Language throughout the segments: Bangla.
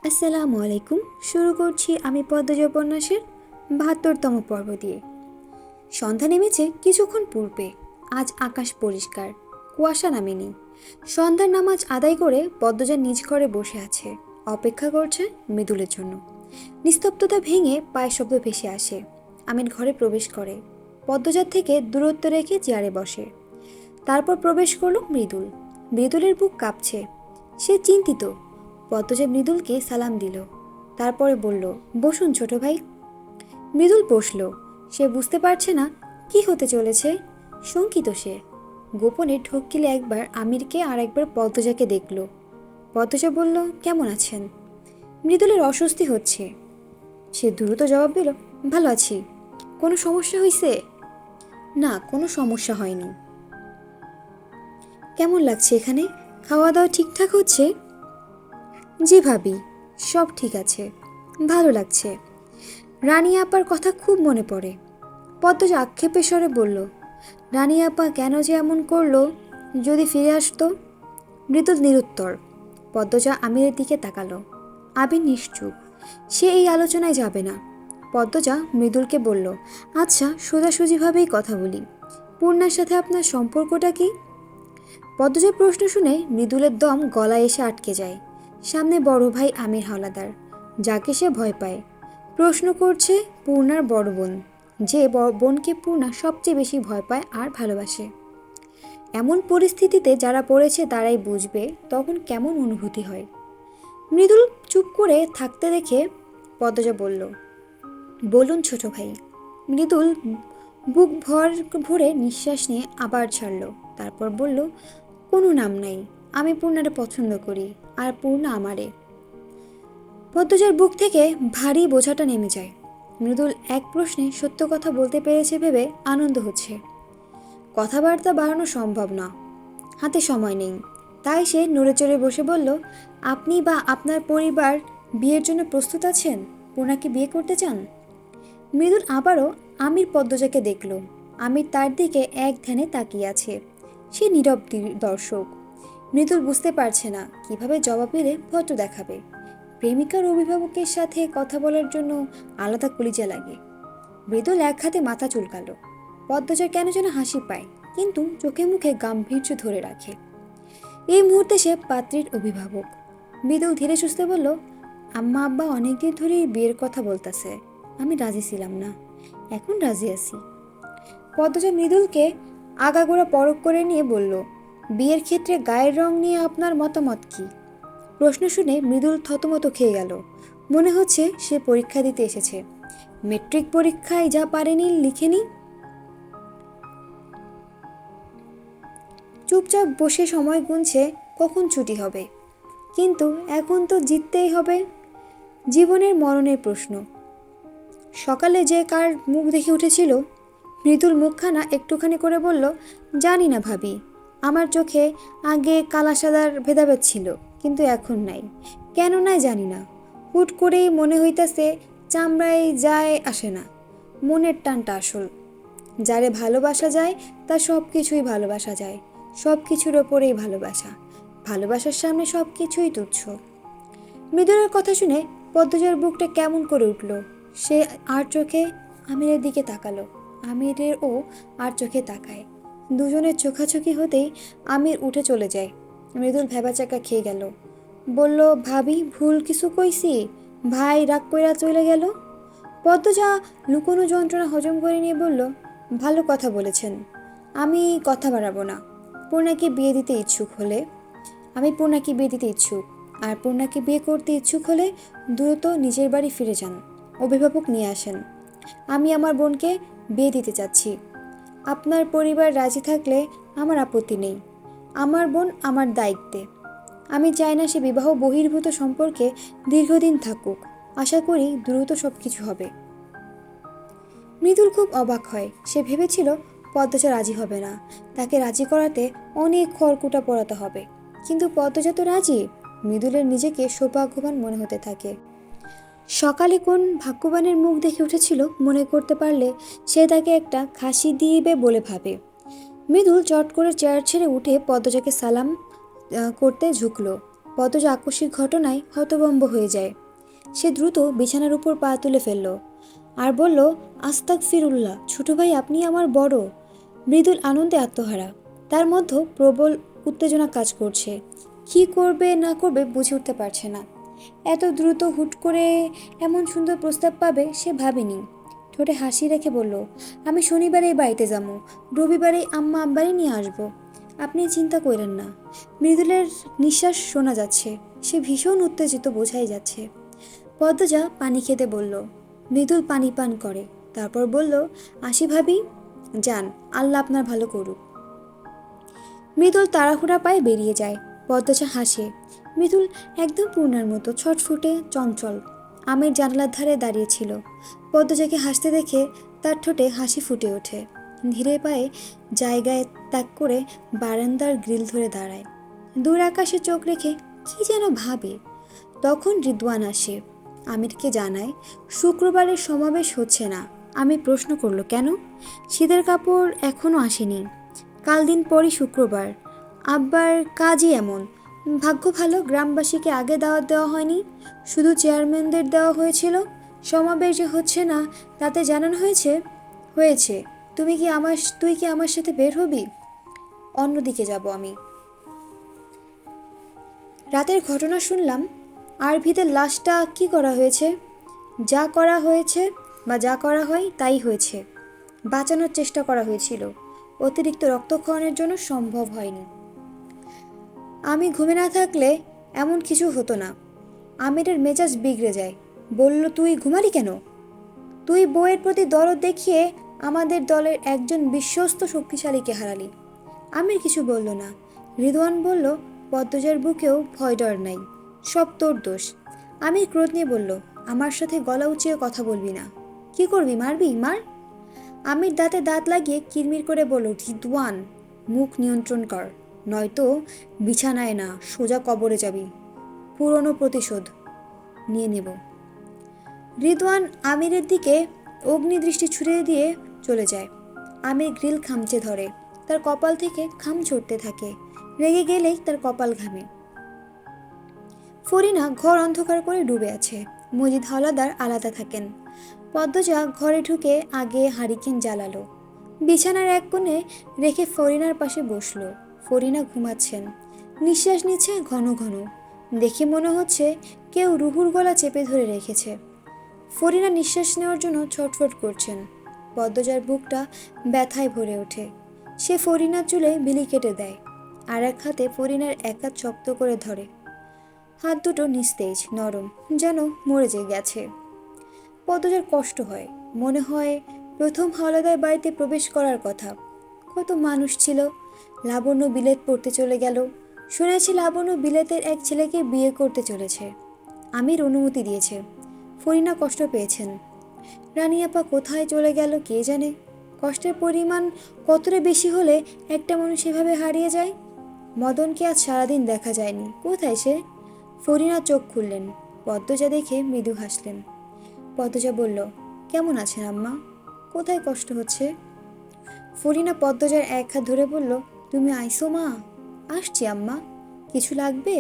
আসসালামু আলাইকুম। শুরু করছি আমি পদ্মজা উপন্যাসের ৭২তম পর্ব দিয়ে। সন্ধ্যা নেমেছে কিছুক্ষণ পূর্বে। আজ আকাশ পরিষ্কার, কুয়াশা নামেনি। সন্ধ্যার নামাজ আদায় করে পদ্মজা নিজ ঘরে বসে আছে, অপেক্ষা করছে মৃদুলের জন্য। নিস্তব্ধতা ভেঙে পায়ের শব্দ ভেসে আসে। আমির ঘরে প্রবেশ করে, পদ্মজার থেকে দূরত্ব রেখে চেয়ারে বসে। তারপর প্রবেশ করলো মৃদুল। মৃদুলের বুক কাঁপছে, সে চিন্তিত। পদ্মজা মৃদুলকে সালাম দিল, তারপরে বলল, বসুন ছোট ভাই। মৃদুল বসল। সে বুঝতে পারছে না কি হতে চলেছে। শঙ্কিত সে। গোপনে ঢোক গিলে একবার আমিরকে আর একবার পদ্মজাকে দেখল। পদ্মজা বলল, কেমন আছেন? মৃদুলের অস্বস্তি হচ্ছে। সে দ্রুত জবাব দিল, ভালো আছি। কোনো সমস্যা হয়েছে? না, কোনো সমস্যা হয়নি। কেমন লাগছে এখানে? খাওয়া দাওয়া ঠিকঠাক হচ্ছে? জি ভাবি, সব ঠিক আছে, ভালো লাগছে। রানী আপার কথা খুব মনে পড়ে। পদ্মজা আক্ষেপের স্বরে বলল, রানী আপা কেন যে এমন করলো? যদি ফিরে আসতো। মৃদুল নিরুত্তর। পদ্মজা আমিরের দিকে তাকালো। আবির নিশ্চুপ, সে এই আলোচনায় যাবে না। পদ্মজা মৃদুলকে বলল, আচ্ছা সোজাসুজিভাবেই কথা বলি, পূর্ণার সাথে আপনার সম্পর্কটা কি? পদ্মজার প্রশ্ন শুনে মৃদুলের দম গলায় এসে আটকে যায়। সামনে বড় ভাই আমির হাওলাদার, যাকে সে ভয় পায়। প্রশ্ন করছে পূর্ণার বড় বোন, যে বোনকে পূর্ণা সবচেয়ে বেশি ভয় পায় আর ভালোবাসে। এমন পরিস্থিতিতে যারা পড়েছে তারাই বুঝবে তখন কেমন অনুভূতি হয়। মৃদুল চুপ করে থাকতে দেখে পদ্মজা বলল, বলুন ছোট ভাই। মৃদুল বুক ভরে নিঃশ্বাস নিয়ে আবার ছাড়ল। তারপর বলল, কোনো নাম নাই, আমি পূর্ণারে পছন্দ করি, আর পূর্ণা আমারে। পদ্মজার বুক থেকে ভারী বোঝাটা নেমে যায়। মৃদুল এক প্রশ্নে সত্য কথা বলতে পেরেছে ভেবে আনন্দ হচ্ছে। কথাবার্তা বাড়ানো সম্ভব না, হাতে সময় নেই। তাই সে নড়ে চড়ে বসে বলল, আপনি বা আপনার পরিবার বিয়ের জন্য প্রস্তুত আছেন? পূর্ণাকে বিয়ে করতে চান? মৃদুল আবারও আমির পদ্মজাকে দেখল। আমির তার দিকে এক ধ্যানে তাকিয়ে আছে। সে নীরব দর্শক। মৃদুল বুঝতে পারছে না কিভাবে জবাব দিলে ভদ্র দেখাবে। প্রেমিকার অভিভাবকের সাথে কথা বলার জন্য আলাদা কলিজা লাগে। মৃদুল এক হাতে মাথা চুলকালো। পদ্মজার কেন যেন হাসি পায়, কিন্তু চোখে মুখে গাম্ভীর্য ধরে রাখে। এই মুহূর্তে সে পাত্রীর অভিভাবক। মৃদুল ধীরে সুস্থে বলল, আম্মা আব্বা অনেকদিন ধরেই বিয়ের কথা বলতেছে, আমি রাজি ছিলাম না, এখন রাজি আছি। পদ্মজা মৃদুলকে আগাগোড়া পরখ করে নিয়ে বলল, বিয়ের ক্ষেত্রে গায়ের রং নিয়ে আপনার মতামত কি? প্রশ্ন শুনে মৃদুল থতমত খেয়ে গেল। মনে হচ্ছে সে পরীক্ষা দিতে এসেছে। মেট্রিক পরীক্ষায় যা পারেনি লিখেনি। চুপচাপ বসে সময় গুনছে কখন ছুটি হবে। কিন্তু এখন তো জিততেই হবে। জীবনের মরণের প্রশ্ন। সকালে যে কার মুখ দেখে উঠেছিল? মৃদুল মুখখানা একটুখানি করে বলল, জানি না ভাবি, আমার চোখে আগে কালা সাদার ভেদাভেদ ছিল, কিন্তু এখন নাই। কেন নাই জানি না, হুট করেই মনে হইতাছে চামড়ায় যায় আসে না, মনের টানটা আসল। যারে ভালোবাসা যায় তার সব কিছুই ভালোবাসা যায়, সব কিছুর ওপরেই ভালোবাসা। ভালোবাসার সামনে সব কিছুই তুচ্ছ। মৃদুলের কথা শুনে পদ্মজার বুকটা কেমন করে উঠল। সে আর চোখে আমিরের দিকে তাকালো। আমিরের ও আর চোখে তাকায়। দুজনের চোখাচোখি হতেই আমির উঠে চলে যায়। মৃদুল ভেবাচাকা খেয়ে গেল। বলল, ভাবি ভুল কিছু কইছি? ভাই রাগ কইরা চলে গেল। পদ্মজা লুকোনো যন্ত্রণা হজম করে নিয়ে বলল, ভালো কথা বলেছেন, আমি কথা বাড়াবো না। পূর্ণাকে বিয়ে দিতে ইচ্ছুক হলে আমি পূর্ণাকে বিয়ে দিতে ইচ্ছুক। আর পূর্ণাকে বিয়ে করতে ইচ্ছুক হলে দ্রুত নিজের বাড়ি ফিরে যান, অভিভাবক নিয়ে আসেন। আমি আমার বোনকে বিয়ে দিতে চাচ্ছি। আপনার পরিবার রাজি থাকলে আমার আপত্তি নেই। আমার বোন আমার দায়িত্বে। আমি চাই না সে বিবাহ বহির্ভূত সম্পর্কে দীর্ঘদিন থাকুক। আশা করি দ্রুত সব কিছু হবে। মৃদুল খুব অবাক হয়। সে ভেবেছিল পদ্মজা রাজি হবে না, তাকে রাজি করাতে অনেক খড়কুটা পোড়াতে হবে। কিন্তু পদ্মজা তো রাজি। মৃদুলের নিজেকে সৌভাগ্যবান মনে হতে থাকে। সকালে কোন ভাগ্যবানের মুখ দেখে উঠেছিল মনে করতে পারলে সে তাকে একটা খাসি দিবে বলে ভাবে। মৃদুল চট করে চেয়ার ছেড়ে উঠে পদ্মজাকে সালাম করতে ঝুঁকল। পদ্মজা আকস্মিক ঘটনায় হতভম্ব হয়ে যায়। সে দ্রুত বিছানার উপর পা তুলে ফেলল আর বলল, আস্তাক ফিরুল্লাহ, ছোট ভাই আপনি আমার বড়। মৃদুল আনন্দে আত্মহারা, তার মধ্যে প্রবল উত্তেজনা কাজ করছে। কি করবে না করবে বুঝে উঠতে পারছে না। এত দ্রুত হুট করে এমন সুন্দর প্রস্তাব পাবে সে ভাবেনি। ঠোঁটে হাসি রেখে বলল, আমি শনিবারে এই বাড়িতে যাবো, রবিবারে আম্মা আব্বারে নিয়ে আসবো, আপনি চিন্তা করেন না। মৃদুলের নিঃশ্বাস শোনা যাচ্ছে, সে ভীষণ উত্তেজিত বোঝাই যাচ্ছে। পদ্মজা পানি খেতে বলল। মৃদুল পানি পান করে, তারপর বলল, আসি ভাবি, যান, আল্লাহ আপনার ভালো করুক। মৃদুল তাড়াহুড়া পায়ে বেরিয়ে যায়। পদ্মজা হাসে। মৃদুল একদম পূর্ণার মতো ছটফুটে চঞ্চল আমের জানালার ধারে দাঁড়িয়েছিল। পদ্মজাকে হাসতে দেখে তার ঠোঁটে হাসি ফুটে ওঠে। ধীরে পায়ে জায়গায় ত্যাগ করে বারান্দার গ্রিল ধরে দাঁড়ায়। দূর আকাশে চোখ রেখে কি যেন ভাবে। তখন রিদওয়ান আসে, আমিরকে জানায় শুক্রবারের সমাবেশ হচ্ছে না। আমি প্রশ্ন করলো, কেন? শীতের কাপড় এখনো আসেনি, কাল দিন পরই শুক্রবার। আব্বার কাজই এমন। ভাগ্য ভালো গ্রামবাসীকে আগে দাওয়াত দেওয়া হয়নি, শুধু চেয়ারম্যানদের দেওয়া হয়েছিল। সমাবেশ যে হচ্ছে না তাতে জানানো হয়েছে। হয়েছে, তুই কি আমার সাথে বের হবি? অন্যদিকে যাব আমি। রাতের ঘটনা শুনলাম। আরভিদের লাশটা কি করা হয়েছে? যা করা হয়েছে বা যা করা হয় তাই হয়েছে। বাঁচানোর চেষ্টা করা হয়েছিল, অতিরিক্ত রক্তক্ষরণের জন্য সম্ভব হয়নি। আমি ঘুমে না থাকলে এমন কিছু হতো না। আমিরের মেজাজ বিগড়ে যায়। বলল, তুই ঘুমালি কেন? তুই বউয়ের প্রতি দরদ দেখিয়ে আমাদের দলের একজন বিশ্বস্ত শক্তিশালীকে হারালি। আমির কিছু বলল না। রিদওয়ান বলল, পদ্মজার বুকেও ভয় ডর নাই, সব তোর দোষ। আমির ক্রোধ নিয়ে বলল, আমার সাথে গলা উঁচিয়ে কথা বলবি না। কি করবি, মারবি? মার। আমির দাঁতে দাঁত লাগিয়ে কিরমির করে বলল, রিদওয়ান, মুখ নিয়ন্ত্রণ কর, নয়তো বিছানায় না সোজা কবরে যাবি। পুরনো প্রতিশোধ নিয়ে নেব। রিদওয়ান আমিরের দিকে অগ্নিদৃষ্টি ছুড়ে দিয়ে চলে যায়। আমির গ্রিল খামচে ধরে, তার কপাল থেকে খাম ঝরতে থাকে। রেগে গেলেই তার কপাল ঘামে। ফরিনা ঘর অন্ধকার করে ডুবে আছে। মজিদ হাওলাদার আলাদা থাকেন। পদ্মজা ঘরে ঢুকে আগে হারিকেন জ্বালালো, বিছানার এক কোণে রেখে ফরিনার পাশে বসলো। ফরিনা ঘুমাচ্ছেন, নিঃশ্বাস নিচ্ছে ঘন ঘন। দেখে মনে হচ্ছে কেউ রুহুর গলা চেপে ধরে রেখেছে। ফরিনা নিঃশ্বাস নেওয়ার জন্য ছটফট করছেন। পদ্মজার বুকটা ব্যথায় ভরে ওঠে। সে ফরিনার চুলে বিলি কেটে দেয়, আর এক হাতে ফরিনার এক হাত শক্ত করে ধরে। হাত দুটো নিস্তেজ, নরম, যেন মরে যে গেছে। পদ্মজার কষ্ট হয়, মনে হয় প্রথম হাওলাদার বাড়িতে প্রবেশ করার কথা। কত মানুষ ছিল। লাবণ্য বিলেত পড়তে চলে গেল। শুনেছি লাবণ্য বিলেতের এক ছেলেকে বিয়ে করতে চলেছে। আমির অনুমতি দিয়েছে। ফরিনা কষ্ট পেয়েছেন। রানী আপা কোথায় চলে গেল কে জানে। কষ্টের পরিমাণ কতটা বেশি হলে একটা মানুষ এভাবে হারিয়ে যায়। মদনকে আজ সারাদিন দেখা যায়নি, কোথায় সে? ফরিনা চোখ খুললেন। পদ্মজা দেখে মৃদু হাসলেন। পদ্মজা বলল, কেমন আছেন আম্মা? কোথায় কষ্ট হচ্ছে? ফরিনা পদ্মজার এক হাত ধরে বলল, তুমি আইসো মা? আসছি আম্মা। কিছু লাগবে?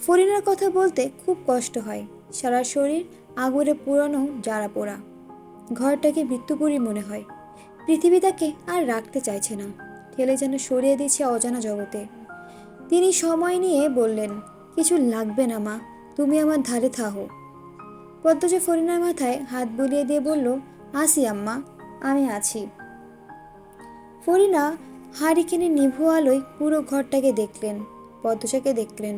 ফরিনার কথা বলতে খুব কষ্ট হয়। সারা শরীর আগুনে পুরানো জারা পোড়া। ঘরটাকে মৃত্যুপুরী মনে হয়। পৃথিবী তাকে আর রাখতে চাইছে না, ঠেলে যেন সরিয়ে দিচ্ছে অজানা জগতে। তিনি সময় নিয়ে বললেন, কিছু লাগবে না মা, তুমি আমার ধারে থাহো। পদ্মজা ফরিনার মাথায় হাত বুলিয়ে দিয়ে বলল, আসি আম্মা, আমি আছি। ফরিনা হারিকেনের নিভু আলোয় পুরো ঘরটাকে দেখলেন, পদ্মজাকে দেখলেন।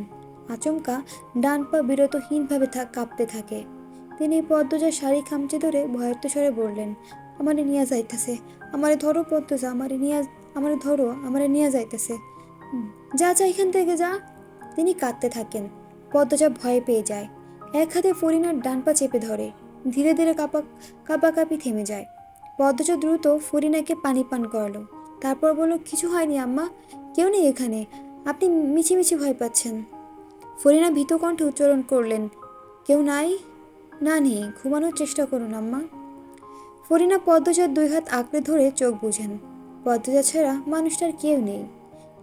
আচমকা ডান পা বিরতহীনভাবে কাঁপতে থাকে। তিনি পদ্মজার শাড়ি খামচে ধরে ভয়ার্ত স্বরে বললেন, আমারে নিয়ে যাইতেছে, আমারে ধরো পদ্মজা, আমারে ধরো, আমারে নিয়ে যাইতেছে। যা যা এখান থেকে যা। তিনি কাঁদতে থাকেন। পদ্মজা ভয় পেয়ে যায়। এক হাতে ফরিনার ডান পা চেপে ধরে। ধীরে ধীরে কাঁপাকাঁপি থেমে যায়। পদ্মজা দ্রুত ফরিনাকে পানি পান করালো, তারপর বলল, কিছু হয়নি আম্মা, কেউ নেই এখানে, আপনি মিছিমিছি ভয় পাচ্ছেন। ফরিনা ভীত কণ্ঠে উচ্চারণ করলেন, কেউ নাই? না নেই, ঘুমানোর চেষ্টা করুন আম্মা। ফরিনা পদ্মজার দুই হাত আঁকড়ে ধরে চোখ বুঝেন। পদ্মজা ছাড়া মানুষটার কেউ নেই।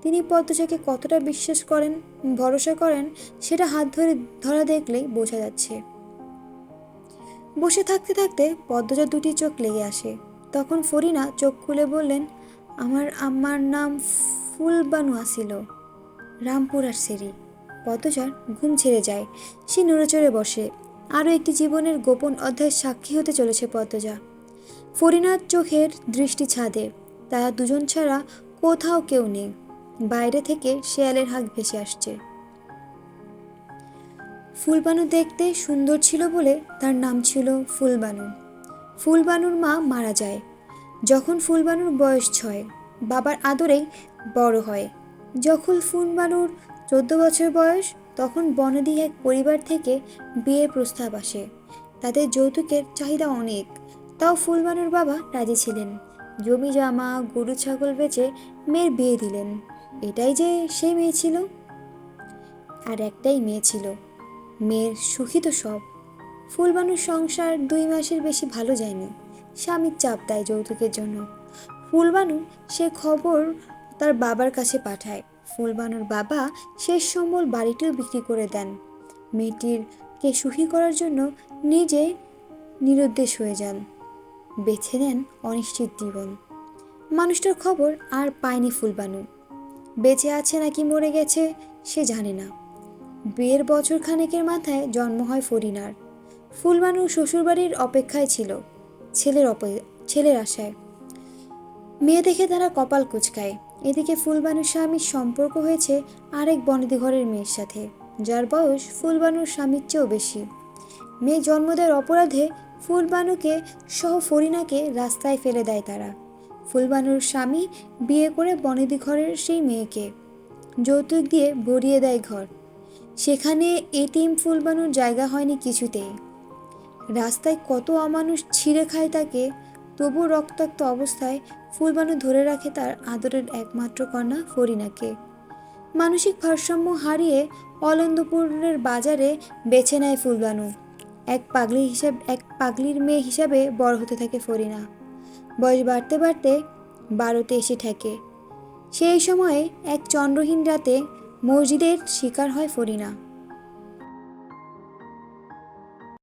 তিনি পদ্মজাকে কতটা বিশ্বাস করেন, ভরসা করেন, সেটা হাত ধরে ধরা দেখলেই বোঝা যাচ্ছে। বসে থাকতে থাকতে পদ্মজার দুটি চোখ লেগে আসে। তখন ফরিনা চোখ খুলে বললেন, আমার আম্মার নাম ফুলবানু আসিল, রামপুরার সেরি। পদ্মজার ঘুম ছেড়ে যায়। সে নড়েচড়ে বসে। আরও একটি জীবনের গোপন অধ্যায়ের সাক্ষী হতে চলেছে পদ্মজা। ফরিনার চোখের দৃষ্টি ছাদে। তারা দুজন ছাড়া কোথাও কেউ নেই। বাইরে থেকে শেয়ালের হাঁক ভেসে আসছে। ফুলবানু দেখতে সুন্দর ছিল বলে তার নাম ছিল ফুলবানু। ফুলবানুর মা মারা যায় যখন ফুলবানুর বয়স 6। বাবার আদরেই বড় হয়। যখন ফুলবানুর 14 বছর বয়স, তখন বনেদি এক পরিবার থেকে বিয়ের প্রস্তাব আসে। তাদের যৌতুকের চাহিদা অনেক, তাও ফুলবানুর বাবা রাজি ছিলেন। জমি জমা গরু ছাগল বেচে মেয়ের বিয়ে দিলেন। এটাই যে সেই মেয়ে ছিল। আর একটাই মেয়ে ছিল। মেয়ের সুখী তো সব। ফুলবানুর সংসার 2 মাসের বেশি ভালো যায়নি। স্বামীর চাপ দেয় যৌতুকের জন্য। ফুলবানু সে খবর তার বাবার কাছে পাঠায়। ফুলবানুর বাবা শেষ সম্বল বাড়িটিও বিক্রি করে দেন। মেয়েটিরকে সুখী করার জন্য নিজে নিরুদ্দেশ হয়ে যান। বেছে নেন অনিশ্চিত জীবন। মানুষটার খবর আর পায়নি ফুলবানু। বেঁচে আছে নাকি মরে গেছে সে জানে না। বিয়ের বছর খানেকের মাথায় জন্ম হয় ফরিনার। ফুলবানু শ্বশুরবাড়ির অপেক্ষায় ছিল, ছেলের আশায়। মেয়ে দেখে তারা কপাল কুঁচকায়। এদিকে ফুলবানুর স্বামীর সম্পর্ক হয়েছে আরেক বনেদি ঘরের মেয়ের সাথে, যার বয়স ফুলবানুর স্বামীর চেয়েও বেশি। মেয়ে জন্ম দেওয়ার অপরাধে ফুলবানুকে সহ ফরিনাকে রাস্তায় ফেলে দেয় তারা। ফুলবানুর স্বামী বিয়ে করে বনেদি ঘরের সেই মেয়েকে যৌতুক দিয়ে ভরিয়ে দেয় ঘর। সেখানে এতিম ফুলবানুর জায়গা হয়নি কিছুতেই। রাস্তায় কত অমানুষ ছিঁড়ে খায় তাকে, তবু রক্তাক্ত অবস্থায় ফুলবানু ধরে রাখে তার আদরের একমাত্র কন্যা ফরিনাকে। মানসিক ভারসাম্য হারিয়ে অলন্দপুরের বাজারে বেছে নেয় ফুলবানু। এক পাগলির মেয়ে হিসাবে বড় হতে থাকে ফরিনা। বয়স বাড়তে বাড়তে 12তে এসে ঠেকে। সেই সময়ে এক চন্দ্রহীন রাতে মসজিদের শিকার হয় ফরিনা।